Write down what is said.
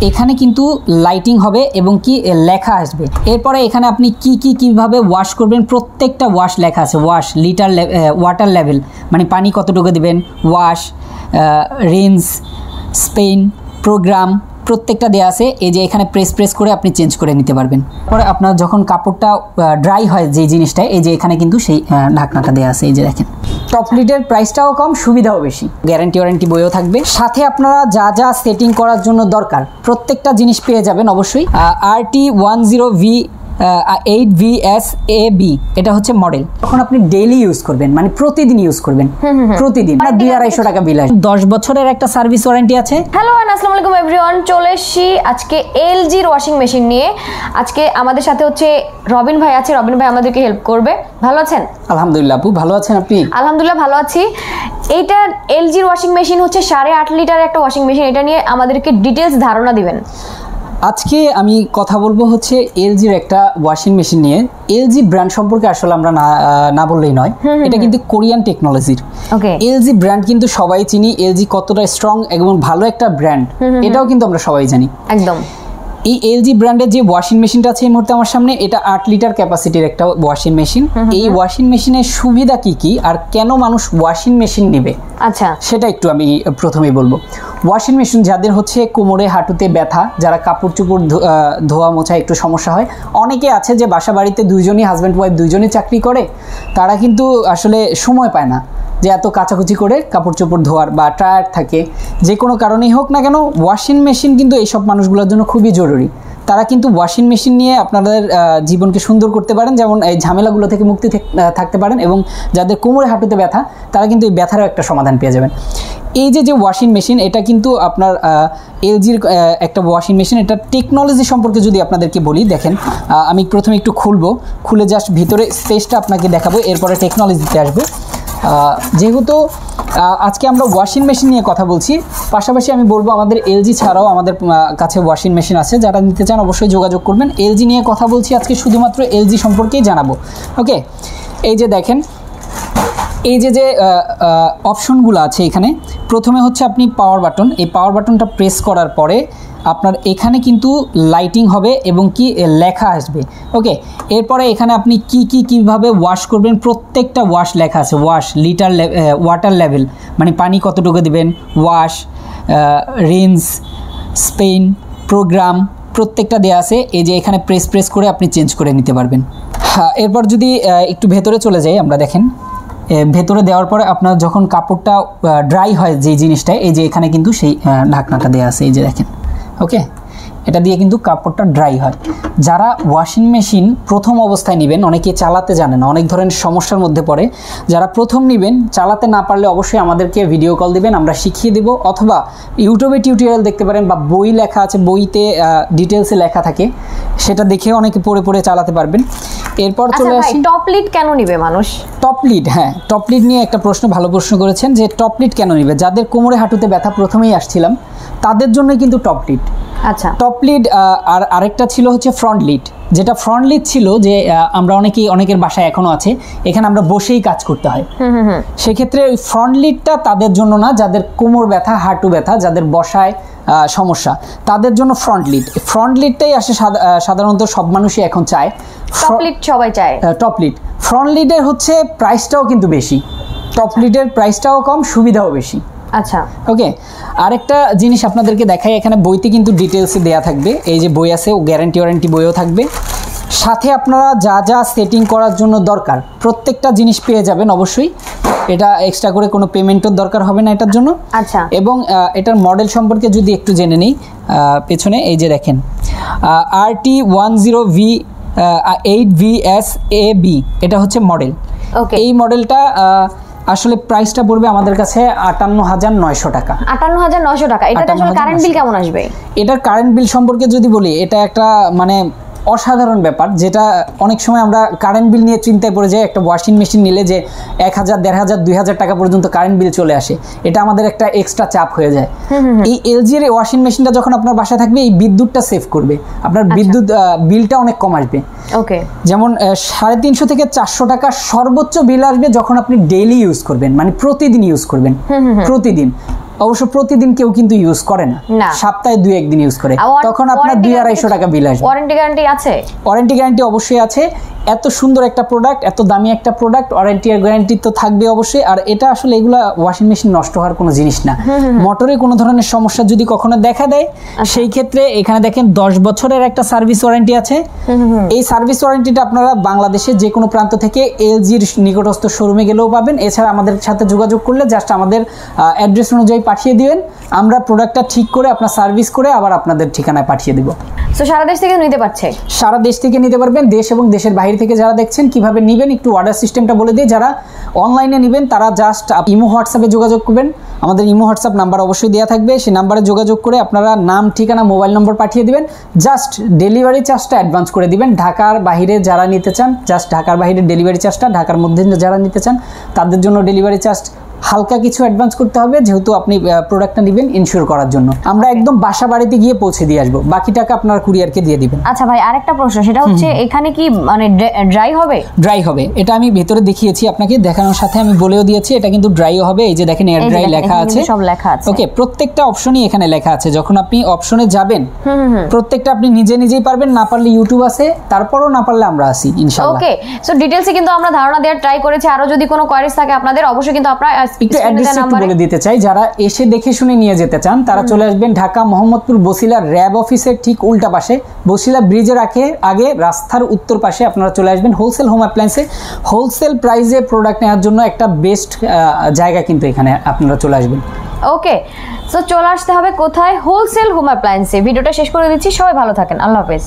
এখানে কিন্তু লাইটিং হবে এবং কি লেখা আসবে। এরপরে এখানে আপনি কিভাবে ওয়াশ করবেন প্রত্যেকটা ওয়াশ লেখা আছে। ওয়াশ লিটার ওয়াটার লেভেল মানে পানি কতটুকু দিবেন, ওয়াশ, রিন্স, স্পেন, প্রোগ্রাম প্রত্যেকটা দেওয়া আছে। এই যে এখানে প্রেস করে আপনি চেঞ্জ করে নিতে পারবেন। পরে আপনার যখন কাপড়টা ড্রাই হয় যে জিনিসটা, এই যে এখানে কিন্তু সেই ঢাকনাটা দেওয়া আছে। এই যে দেখেন, টপ লিডের প্রাইসটাও কম, সুবিধাও বেশি, ওয়ারেন্টি বইও থাকবে। সাথে আপনারা যা সেটিং করার জন্য দরকার প্রত্যেকটা জিনিস পেয়ে যাবেন অবশ্যই। RT10V8VSAB এটা হচ্ছে মডেল। তখন আপনি ডেইলি ইউজ করবেন, মানে প্রতিদিন ইউজ করবেন, প্রতিদিন 200-250 টাকা বিল আসবে। 10 বছরের একটা সার্ভিস ওয়ারেন্টি আছে। হ্যালো আসসালামু আলাইকুম এভরিওয়ান, চলে এসেছি আজকে এলজির ওয়াশিং মেশিন নিয়ে। আজকে আমাদের সাথে হচ্ছে রবিন ভাই আছে। রবিন ভাই আমাদেরকে হেল্প করবে। ভালো আছেন? আলহামদুলিল্লাহ আপু, ভালো আছেন আপনি? আলহামদুলিল্লাহ ভালো আছি। এইটা এলজির ওয়াশিং মেশিন হচ্ছে 8.5 লিটার একটা ওয়াশিং মেশিন। এটা নিয়ে আমাদেরকে ডিটেলস ধারণা দিবেন। আজকে আমি কথা বলবো হচ্ছে এলজির একটা ওয়াশিং মেশিন নিয়ে। এলজি ব্র্যান্ড সম্পর্কে আসলে আমরা না বললেই নয়, এটা কিন্তু কোরিয়ান টেকনোলজির। এলজি ব্র্যান্ড কিন্তু সবাই চিনি, এলজি কতটা স্ট্রং এবং ভালো একটা ব্র্যান্ড এটাও কিন্তু আমরা সবাই জানি একদম। এই এলজি ব্র্যান্ডের যে ওয়াশিং মেশিনটা আছে এই মুহূর্তে আমার সামনে, এটা 8 লিটার ক্যাপাসিটির একটা ওয়াশিং মেশিন। এই ওয়াশিং মেশিনের সুবিধা কি আর কেন মানুষ ওয়াশিং মেশিন নেবে, আচ্ছা সেটা একটু আমি প্রথমেই বলবো। ওয়াশিং মেশিন যাদের হচ্ছে কোমরে হাঁটুতে ব্যথা, যারা কাপড় চোপড় ধোয়া মোছা একটু সমস্যা হয়, অনেকে আছে যে বাসা বাড়িতে দুইজনই হাজব্যান্ড ওয়াইফ দুইজনই চাকরি করে, তারা কিন্তু আসলে সময় পায় না যে এত কাচাকুচি করে কাপড় চোপড় ধোয়ার, বা টায়ার্ড থাকে, যে কোনো কারণেই হোক না কেন ওয়াশিং মেশিন কিন্তু এইসব মানুষগুলোর জন্য খুবই জরুরি। তারা কিন্তু ওয়াশিং মেশিন নিয়ে আপনাদের জীবনকে সুন্দর করতে পারেন, যেমন এই ঝামেলাগুলো থেকে মুক্তি থাকতে পারেন, এবং যাদের কোমরে হাঁটুতে ব্যথা তারা কিন্তু এই ব্যথারও একটা সমাধান পেয়ে যাবেন। এই যে ওয়াশিং মেশিন, এটা কিন্তু আপনার এলজির একটা ওয়াশিং মেশিন। এটা টেকনোলজি সম্পর্কে যদি আপনাদেরকে বলি, দেখেন আমি প্রথমে একটু খুলে জাস্ট ভিতরে স্পেসটা আপনাকে দেখাবো, এরপরে টেকনোলজিতে আসবো। যেহেতু আজকে আমরা ওয়াশিং মেশিন নিয়ে কথা বলছি, পাশাপাশি আমি বলবো আমাদের এলজি ছাড়াও আমাদের কাছে ওয়াশিং মেশিন আছে, যারা নিতে চান অবশ্যই যোগাযোগ করবেন। এলজি নিয়ে কথা বলছি আজকে, শুধুমাত্র এলজি সম্পর্কেই জানাবো। ওকে, এই যে দেখেন, এই যে অপশনগুলো আছে এখানে, প্রথমে হচ্ছে আপনি পাওয়ার বাটন, এই পাওয়ার বাটনটা প্রেস করার পরে আপনার এখানে কিন্তু লাইটিং হবে এবং কি লেখা আসবে। ওকে, এরপরে এখানে আপনি কিভাবে ওয়াশ করবেন প্রত্যেকটা ওয়াশ লেখা আছে। ওয়াশ লিটার ওয়াটার লেভেল মানে পানি কতটুকু দিবেন, ওয়াশ, রিন্স, স্পেন, প্রোগ্রাম প্রত্যেকটা দেওয়া আছে। এই যে এখানে প্রেস করে আপনি চেঞ্জ করে নিতে পারবেন। হ্যাঁ, এরপর যদি একটু ভেতরে চলে যাই আমরা, দেখেন ভেতরে দেওয়ার পরে আপনার যখন কাপড়টা ড্রাই হয় যে জিনিসটা, এই যে এখানে কিন্তু সেই ঢাকনাটা দেওয়া আছে। এই যে দেখেন, ওকে, এটা দিয়ে কিন্তু কাপড়টা ড্রাই হয়। যারা ওয়াশিং মেশিন প্রথম অবস্থায় নেবেন, অনেকে চালাতে জানে না, অনেক ধরনের সমস্যার মধ্যে পড়ে, যারা প্রথম নেবেন চালাতে না পারলে অবশ্যই আমাদেরকে ভিডিও কল দিবেন, আমরা শিখিয়ে দেব, অথবা ইউটিউবে টিউটোরিয়াল দেখতে পারেন, বা বই লেখা আছে, বইতে ডিটেলসে লেখা থাকে, সেটা দেখে অনেকে পড়ে চালাতে পারবেন। এরপর চলে আসি, টপ লিড কেন নিবে মানুষ? টপ লিড, হ্যাঁ টপ লিড নিয়ে একটা ভালো প্রশ্ন করেছেন, যে টপ লিড কেন নিবে। যাদের কোমরে হাঁটুতে ব্যথা, প্রথমেই আসছিলাম, তাদের জন্যই কিন্তু টপ লিড। আচ্ছা, টপ লিড। আর আরেকটা ছিল হচ্ছে ফ্রন্ট লিড, যেটা ফ্রন্ট লিড ছিল যে আমরা অনেকের বাসায় এখনো আছে, এখানে আমরা বসেই কাজ করতে হয়। সেক্ষেত্রে ওই ফ্রন্ট লিডটা তাদের জন্য না, যাদের কোমর ব্যথা, হাঁটু ব্যথা, যাদের বসায় সমস্যা, তাদের জন্য ফ্রন্ট লিডটাই আসে সাধারণত সব মানুষই এখন চায়। টপ লিড সবাই চায়। টপ লিড, ফ্রন্ট লিডের হচ্ছে প্রাইসটাও কিন্তু বেশি, টপ লিডের প্রাইসটাও কম, সুবিধাও বেশি। আচ্ছা, ওকে, আরেকটা জিনিস আপনাদেরকে দেখাই, এখানে বইতে কিন্তু ডিটেলসে দেওয়া থাকবে। এই যে বই আছে, ওয়ারেন্টি বইও থাকবে। সাথে আপনারা যা সেটিং করার জন্য দরকার প্রত্যেকটা জিনিস পেয়ে যাবেন অবশ্যই। এটা এক্সট্রা করে কোনো পেমেন্টের দরকার হবে না এটার জন্য। আচ্ছা, এবং এটার মডেল সম্পর্কে যদি একটু জেনে নিই, পেছনে এই যে দেখেন RT10V8VSAB এটা হচ্ছে মডেল। এই মডেলটা আসলে প্রাইসটা পড়বে আমাদের কাছে 58,900 টাকা। 58,900 টাকা। এটা আসলে কারেন্ট বিল কেমন আসবে? এটার কারেন্ট বিল সম্পর্কে যদি বলি, এটা একটা মানে অসাধারণ ব্যাপার, যেটা অনেক সময় আমরা কারেন্ট বিল নিয়ে চিন্তায় পড়ে যাই। একটা ওয়াশিং মেশিন নিলে যে 1,000, 1,500, 2,000 টাকা পর্যন্ত কারেন্ট বিল চলে আসে, এটা আমাদের একটা এক্সট্রা চাপ হয়ে যায়। এই এলজির ওয়াশিং মেশিনটা যখন আপনার বাসায় থাকবে, এই বিদ্যুৎটা সেভ করবে, আপনার বিদ্যুৎ বিলটা অনেক কম আসবে। ওকে, যেমন 350 থেকে 400 টাকা সর্বোচ্চ বিল আসবে যখন আপনি ডেইলি ইউজ করবেন, মানে প্রতিদিন ইউজ করবেন, প্রতিদিন অবশ্য প্রতিদিন কেউ কিন্তু ইউজ করে না, সপ্তাহে 2-1 দিন ইউজ করে, তখন আপনার 200-250 টাকা বিল আসবে। ওয়ারেন্টি গ্যারান্টি আছে? ওয়ারেন্টি গ্যারান্টি অবশ্যই আছে। এত সুন্দর একটা প্রোডাক্ট, এত দামি একটা প্রোডাক্ট, ওয়ারেন্টি আর গ্যারান্টি তো থাকবে অবশ্যই। আর এটা আসলে এগুলা ওয়াশিং মেশিন নষ্ট হওয়ার কোনো জিনিস না। মোটরে কোনো ধরনের সমস্যা যদি কখনো দেখা দেয়, সেই ক্ষেত্রে এখানে দেখেন 10 বছরের একটা সার্ভিস ওয়ারেন্টি আছে। এই সার্ভিস ওয়ারেন্টিটা আপনারা বাংলাদেশের যে কোনো প্রান্ত থেকে এলজির নিকটস্থ শোরুমে গেলেও পাবেন। এছাড়া আমাদের সাথে যোগাযোগ করলে জাস্ট আমাদের অ্যাড্রেস অনুযায়ী পাঠিয়ে দিবেন, আমরা প্রোডাক্টটা ঠিক করে আপনার সার্ভিস করে আবার আপনাদের ঠিকানায় পাঠিয়ে দিব। সো সারা দেশ থেকে নিতে পারছে? সারা দেশ থেকে নিতে পারবেন। দেশ এবং দেশের বাইরে থেকে যারা দেখছেন কিভাবে নেবেন একটু অর্ডার সিস্টেমটা বলে দিই। যারা অনলাইনে নেবেন তারা জাস্ট ইমো হোয়াটসঅ্যাপে যোগাযোগ করবেন, আমাদের ইমো হোয়াটসঅ্যাপ নাম্বার অবশ্যই দেওয়া থাকবে, সেই নাম্বারে যোগাযোগ করে আপনারা নাম, ঠিকানা, মোবাইল নম্বর পাঠিয়ে দিবেন। জাস্ট ডেলিভারি চার্জটা অ্যাডভান্স করে দিবেন। ঢাকার বাইরে যারা নিতে চান জাস্ট ঢাকার বাইরে ডেলিভারি চার্জটা, ঢাকার মধ্যে যারা নিতে চান তাদের জন্য ডেলিভারি চার্জ হালকা কিছু অ্যাডভান্স করতে হবে, যেহেতু আপনি প্রোডাক্টটা নেবেন ইনশিওর করার জন্য। আমরা একদম বাসা বাড়িতে গিয়ে পৌঁছে দিয়ে আসবো, বাকি টাকা আপনার কুরিয়ারকে দিয়ে দিবেন। আচ্ছা ভাই, আরেকটা প্রশ্ন, সেটা হচ্ছে এখানে কি মানে ড্রাই হবে? ড্রাই হবে, এটা আমি ভেতরে দেখিয়েছি আপনাকে, দেখানোর সাথে আমি বলেও দিয়েছি এটা কিন্তু ড্রাইও হবে। এই যে দেখেন এয়ার ড্রাই লেখা আছে, সব লেখা আছে। ওকে, প্রত্যেকটা অপশনই এখানে লেখা আছে। যখন আপনি অপশনে যাবেন প্রত্যেকটা আপনি নিজেই পারবেন, না পারলে ইউটিউব আছে, তারপরও না পারলে আমরা আছি ইনশাআল্লাহ। ওকে, সো ডিটেইলসে কিন্তু আমরা ধারণা দেওয়ার ট্রাই করেছি। আরো যদি কোনো কোয়ারিজ থাকে আপনাদের অবশ্যই কিন্তু আপনারা একটু অ্যাড্রেস বলে দিতে চাই। যারা এসে দেখে শুনে নিয়ে যেতে চান তারা চলে আসবেন ঢাকা মোহাম্মদপুর বসিলা র‍্যাব অফিসের ঠিক উল্টা পাশে, বসিলা ব্রিজের আগে রাস্তার উত্তর পাশে আপনারা চলে আসবেন হোলসেল হোম অ্যাপ্লায়েন্সে। হোলসেল প্রাইসে প্রোডাক্ট নেওয়ার জন্য একটা বেস্ট জায়গা কিন্তু এখানে আপনারা চলে আসবেন। ওকে, সো চলে আসতে হবে কোথায়? হোলসেল হোম অ্যাপ্লায়েন্সে। ভিডিওটা শেষ করে দিচ্ছি, সবাই ভালো থাকেন, আল্লাহ হাফেজ।